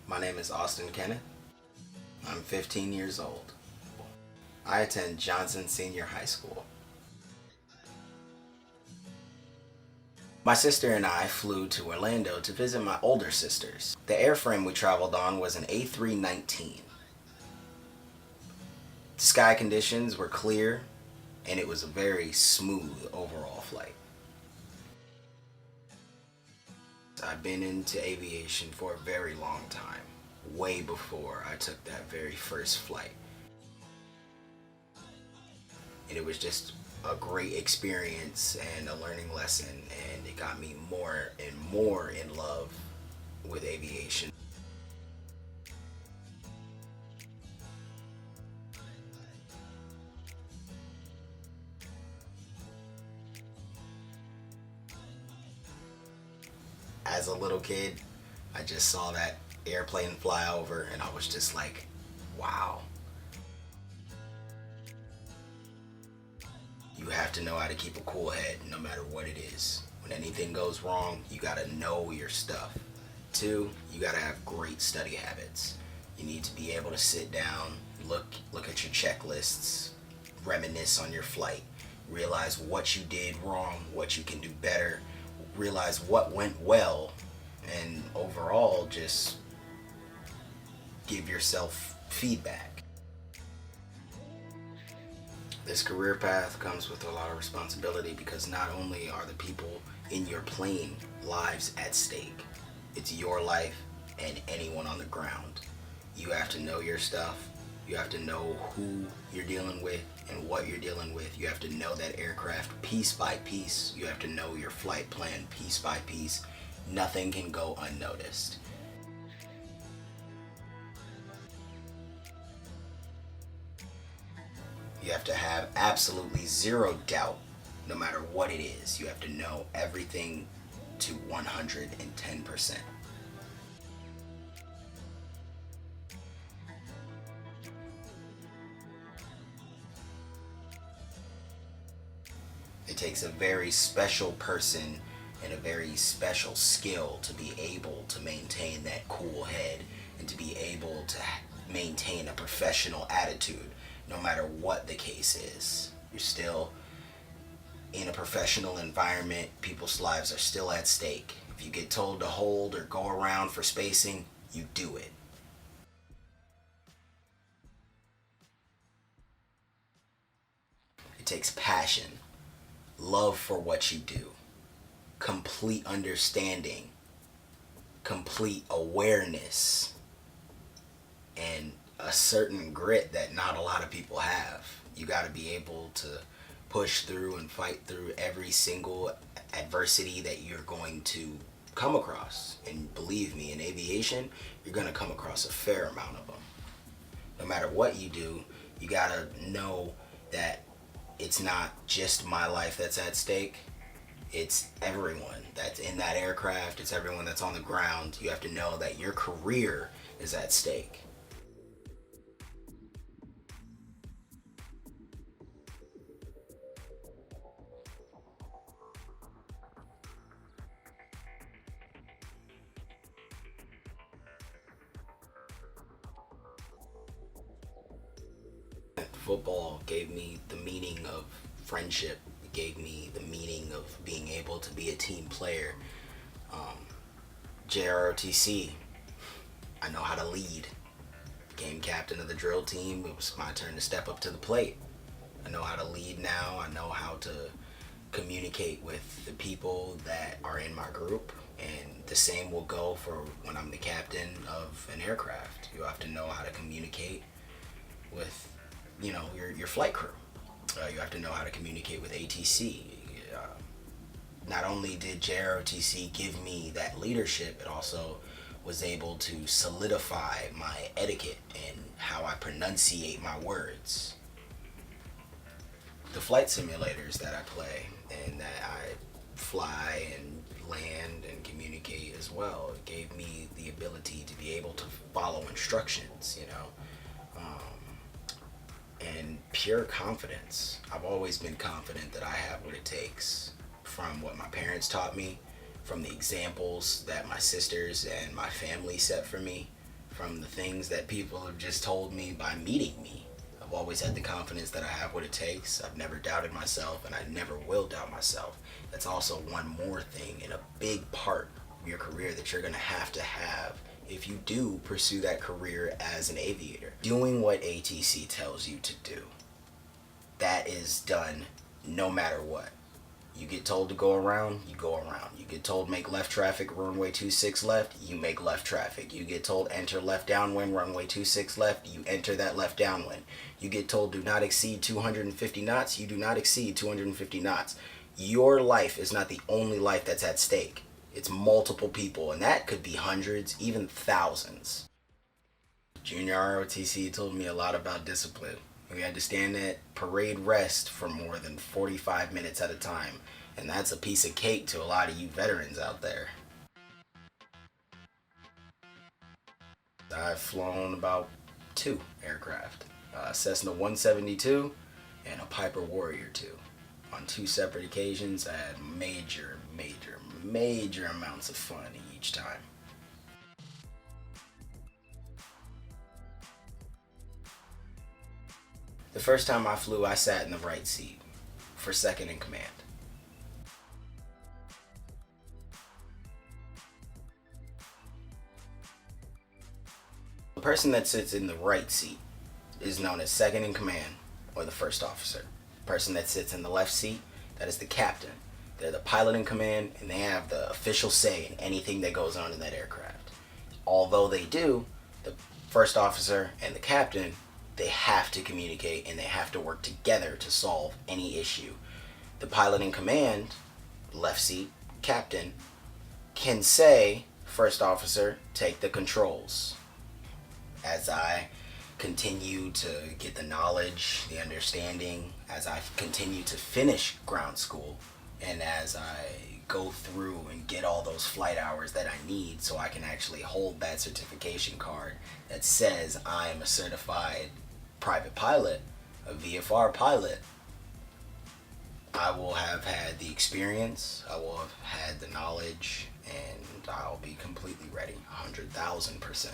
My name is Austin Kenneth. I'm 15 years old. I attend Johnson Senior High School. My sister and I flew to Orlando to visit my older sisters. The airframe we traveled on was an A319. Sky conditions were clear and it was a very smooth overall flight. I've been into aviation for a very long time, way before I took that very first flight. And it was just a great experience and a learning lesson, and it got me more and more in love with aviation. As a little kid, I just saw that airplane fly over and I was just like, wow. You have to know how to keep a cool head no matter what it is. When anything goes wrong, you gotta know your stuff. Two, you gotta have great study habits. You need to be able to sit down, look at your checklists, reminisce on your flight, realize what you did wrong, what you can do better, realize what went well, and overall just give yourself feedback. This career path comes with a lot of responsibility because not only are the people in your plane lives at stake, it's your life and anyone on the ground. You have to know your stuff. You have to know who you're dealing with and what you're dealing with. You have to know that aircraft piece by piece. You have to know your flight plan piece by piece. Nothing can go unnoticed. You have to have absolutely zero doubt no matter what it is. You have to know everything to 110%. It takes a very special person and a very special skill to be able to maintain that cool head and to be able to maintain a professional attitude no matter what the case is. You're still in a professional environment, people's lives are still at stake. If you get told to hold or go around for spacing, you do it. It takes passion, love for what you do, complete understanding, complete awareness, and a certain grit that not a lot of people have. You got to be able to push through and fight through every single adversity that you're going to come across. And believe me, in aviation, you're going to come across a fair amount of them. No matter what you do, you got to know that it's not just my life that's at stake. It's everyone that's in that aircraft. It's everyone that's on the ground. You have to know that your career is at stake. Football gave me the meaning of friendship. It gave me the meaning of being able to be a team player. JROTC, I know how to lead. Became captain of the drill team. It was my turn to step up to the plate. I know how to lead now. I know how to communicate with the people that are in my group. And the same will go for when I'm the captain of an aircraft. You have to know how to communicate with your flight crew. You have to know how to communicate with ATC. Not only did JROTC give me that leadership, it also was able to solidify my etiquette and how I pronunciate my words. The flight simulators that I play and that I fly and land and communicate as well, it gave me the ability to be able to follow instructions. And pure confidence. I've always been confident that I have what it takes, from what my parents taught me, from the examples that my sisters and my family set for me, from the things that people have just told me by meeting me. I've always had the confidence that I have what it takes. I've never doubted myself, and I never will doubt myself. That's also one more thing and a big part of your career that you're going to have if you do pursue that career as an aviator. Doing what ATC tells you to do. That is done no matter what. You get told to go around, you go around. You get told make left traffic, runway 26 left, you make left traffic. You get told enter left downwind, runway 26 left, you enter that left downwind. You get told do not exceed 250 knots, you do not exceed 250 knots. Your life is not the only life that's at stake. It's multiple people, and that could be hundreds, even thousands. Junior ROTC told me a lot about discipline. We had to stand at parade rest for more than 45 minutes at a time, and that's a piece of cake to a lot of you veterans out there. I've flown about 2 aircraft, a Cessna 172 and a Piper Warrior 2. On 2 separate occasions, I had major amounts of fun each time. The first time I flew, I sat in the right seat for second in command. The person that sits in the right seat is known as second in command or the first officer. The person that sits in the left seat, that is the captain. They're the pilot in command, and they have the official say in anything that goes on in that aircraft. Although they do, the first officer and the captain, they have to communicate and they have to work together to solve any issue. The pilot in command, left seat, captain, can say, first officer, take the controls. As I continue to get the knowledge, the understanding, as I continue to finish ground school, and as I go through and get all those flight hours that I need so I can actually hold that certification card that says I am a certified private pilot, a VFR pilot, I will have had the experience, I will have had the knowledge, and I'll be completely ready, 100,000%.